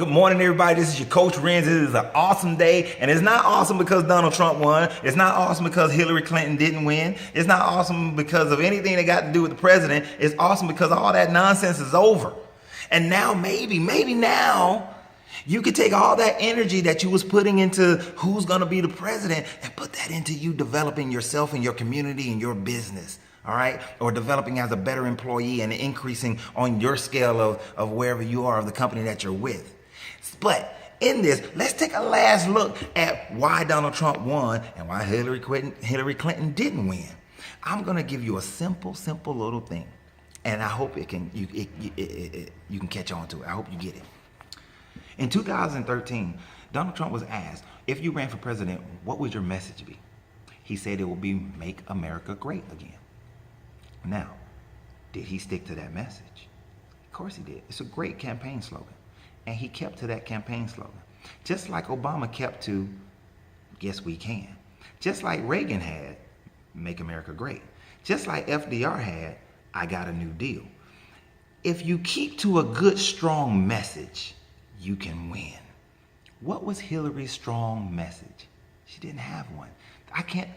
Good morning, everybody. This is your Coach Renz. It is an awesome day, and it's not awesome because Donald Trump won. It's not awesome because Hillary Clinton didn't win. It's not awesome because of anything that got to do with the president. It's awesome because all that nonsense is over. And now maybe now you could take all that energy that you was putting into who's going to be the president and put that into you developing yourself and your community and your business. All right, or developing as a better employee and increasing on your scale of wherever you are of the company that you're with. But in this, let's take a last look at why Donald Trump won and why Hillary Clinton didn't win. I'm gonna give you a simple little thing, and I hope you can catch on to it. I hope you get it. In 2013, Donald Trump was asked, if you ran for president, what would your message be? He said it would be "Make America Great Again." Now, did he stick to that message? Of course he did. It's a great campaign slogan. And he kept to that campaign slogan. Just like Obama kept to, "Yes, we can." Just like Reagan had, "Make America Great." Just like FDR had, "I got a new deal." If you keep to a good, strong message, you can win. What was Hillary's strong message? She didn't have one. I can't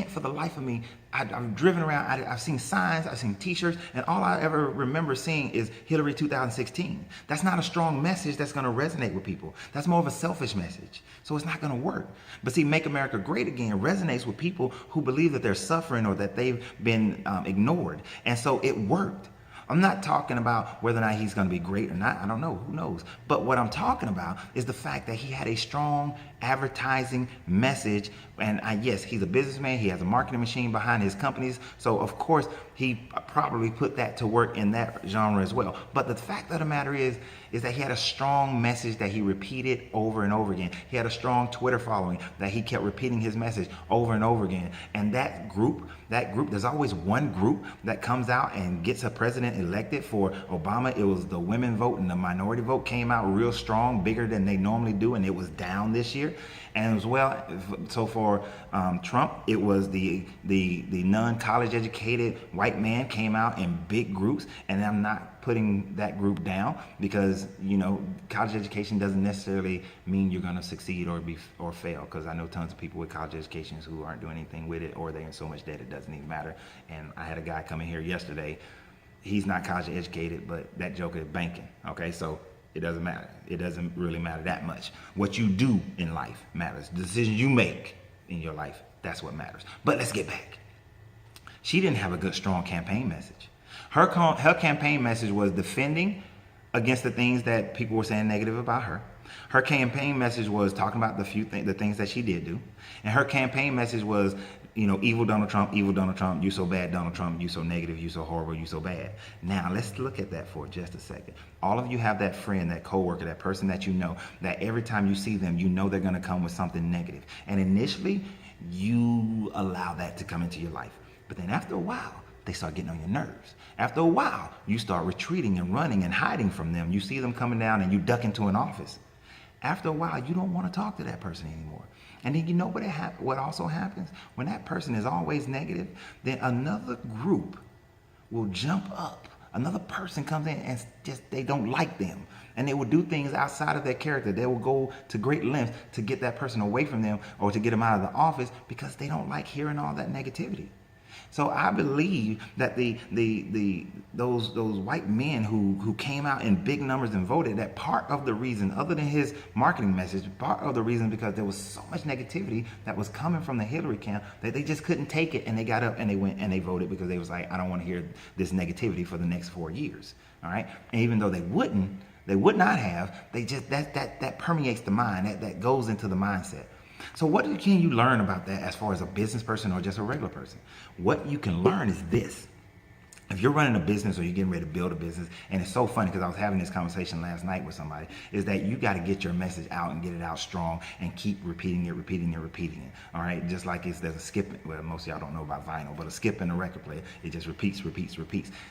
for the life of me. I've driven around, I've seen signs, I've seen t-shirts, and all I ever remember seeing is Hillary 2016. That's not a strong message that's gonna resonate with people. That's more of a selfish message. So it's not gonna work. But see, "Make America Great Again" resonates with people who believe that they're suffering or that they've been ignored. And so it worked. I'm not talking about whether or not he's going to be great or not. I don't know. Who knows? But what I'm talking about is the fact that he had a strong advertising message. And yes, he's a businessman. He has a marketing machine behind his companies. So, of course, he probably put that to work in that genre as well. But the fact of the matter is that he had a strong message that he repeated over and over again. He had a strong Twitter following that he kept repeating his message over and over again. And that group, there's always one group that comes out and gets a president elected. For Obama, it was the women vote, and the minority vote came out real strong, bigger than they normally do, and it was down this year. And as well, so for Trump, it was the non-college educated white man came out in big groups. And I'm not putting that group down because, college education doesn't necessarily mean you're going to succeed or fail, because I know tons of people with college educations who aren't doing anything with it, or they're in so much debt it doesn't even matter. And I had a guy come in here yesterday. He's not college educated, but that joker is banking. Okay, so it doesn't matter. It doesn't really matter that much. What you do in life matters. The decisions you make in your life, that's what matters. But let's get back. She didn't have a good, strong campaign message. Her campaign message was defending against the things that people were saying negative about her. Her campaign message was talking about the things that she did do. And her campaign message was, evil Donald Trump, you so bad, Donald Trump, you so negative, you so horrible, you so bad. Now, let's look at that for just a second. All of you have that friend, that coworker, that person that you know, that every time you see them, they're going to come with something negative. And initially, you allow that to come into your life. But then after a while, they start getting on your nerves. After a while, you start retreating and running and hiding from them. You see them coming down and you duck into an office. After a while, you don't want to talk to that person anymore. And then what also happens? When that person is always negative, then another group will jump up. Another person comes in and they don't like them. And they will do things outside of their character. They will go to great lengths to get that person away from them or to get them out of the office because they don't like hearing all that negativity. So I believe that those white men who came out in big numbers and voted, that part of the reason, other than his marketing message, part of the reason because there was so much negativity that was coming from the Hillary camp that they just couldn't take it, and they got up and they went and they voted because they was like, I don't want to hear this negativity for the next 4 years. All right, and even though they would not have, they just that permeates the mind, that goes into the mindset. So what can you learn about that as far as a business person or just a regular person? What you can learn is this. If you're running a business or you're getting ready to build a business, and it's so funny because I was having this conversation last night with somebody, is that you got to get your message out and get it out strong and keep repeating it. All right, just like there's a skip. Well, most of y'all don't know about vinyl, but a skip in a record player, it just repeats.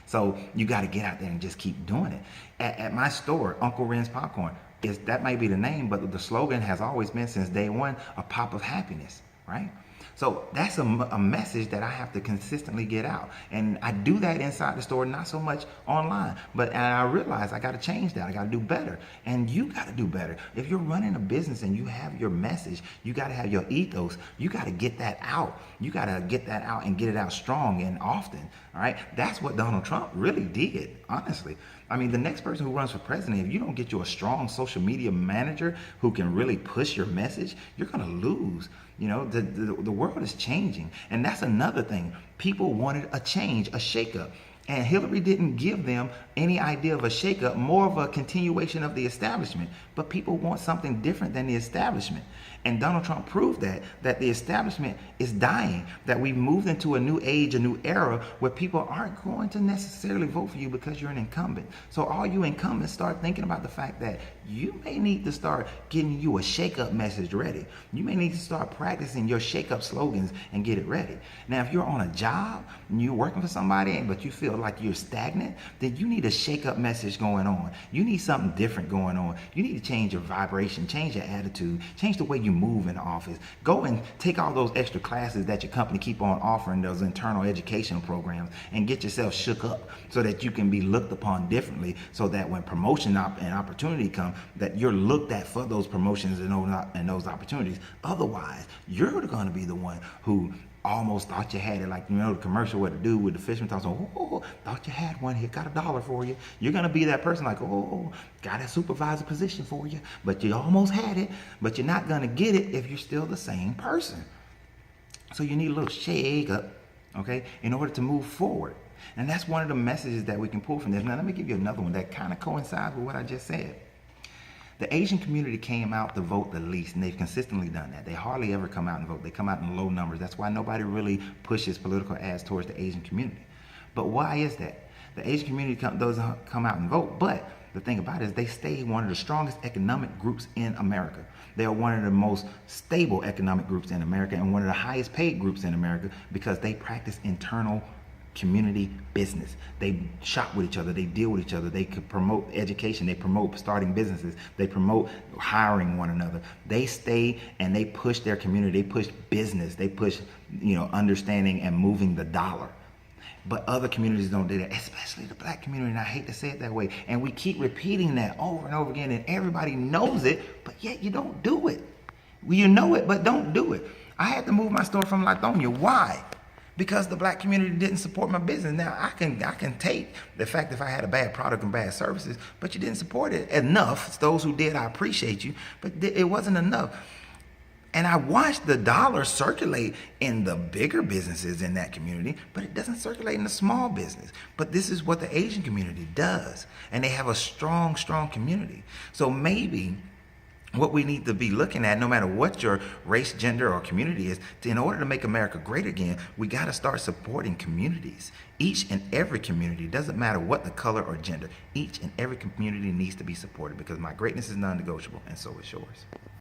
So you got to get out there and just keep doing it. At my store, Uncle Ren's Popcorn, that might be the name, but the slogan has always been since day one, a pop of happiness, right? So that's a message that I have to consistently get out. And I do that inside the store, not so much online. But and I realize I got to change that. I got to do better. And you got to do better. If you're running a business and you have your message, you got to have your ethos. You got to get that out. You got to get that out and get it out strong and often. All right. That's what Donald Trump really did, honestly. I mean, the next person who runs for president, if you don't get you a strong social media manager who can really push your message, you're going to lose. You know, the world is changing. And that's another thing. People wanted a change, a shakeup. And Hillary didn't give them any idea of a shakeup, more of a continuation of the establishment. But people want something different than the establishment. And Donald Trump proved that the establishment is dying, that we've moved into a new age, a new era where people aren't going to necessarily vote for you because you're an incumbent. So all you incumbents, start thinking about the fact that you may need to start getting you a shakeup message ready. You may need to start practicing your shakeup slogans and get it ready. Now, if you're on a job and you're working for somebody, but you feel like you're stagnant, then you need a shakeup message going on. You need something different going on. You need to change your vibration, change your attitude, change the way you move in the office. Go and take all those extra classes that your company keep on offering, those internal education programs, and get yourself shook up so that you can be looked upon differently, so that when promotion and opportunity come, that you're looked at for those promotions and those opportunities. Otherwise, you're going to be the one who almost thought you had it, like, you know, the commercial with the dude with the fisherman thought, oh, thought you had one here, got $1 for you. You're going to be that person like, oh, got a supervisor position for you, but you almost had it, but you're not going to get it if you're still the same person. So you need a little shake up, okay, in order to move forward. And that's one of the messages that we can pull from this. Now, let me give you another one that kind of coincides with what I just said. The Asian community came out to vote the least, and they've consistently done that. They hardly ever come out and vote. They come out in low numbers. That's why nobody really pushes political ads towards the Asian community. But why is that? The Asian community doesn't come out and vote, but the thing about it is they stay one of the strongest economic groups in America. They are one of the most stable economic groups in America and one of the highest paid groups in America because they practice internal community business. They shop with each other, they deal with each other, they could promote education, they promote starting businesses, they promote hiring one another. They stay and they push their community, they push business, they push, you know, understanding and moving the dollar. But other communities don't do that, especially the black community, and I hate to say it that way. And we keep repeating that over and over again, and everybody knows it, but yet you don't do it. Well, you know it, but don't do it. I had to move my store from Lithonia. Why? Because the black community didn't support my business. Now, I can take the fact if I had a bad product and bad services, but you didn't support it enough. It's those who did, I appreciate you, but it wasn't enough. And I watched the dollar circulate in the bigger businesses in that community, but it doesn't circulate in the small business. But this is what the Asian community does. And they have a strong, strong community. So maybe what we need to be looking at, no matter what your race, gender, or community is, in order to make America great again, we got to start supporting communities. Each and every community, doesn't matter what the color or gender, each and every community needs to be supported because my greatness is non-negotiable, and so is yours.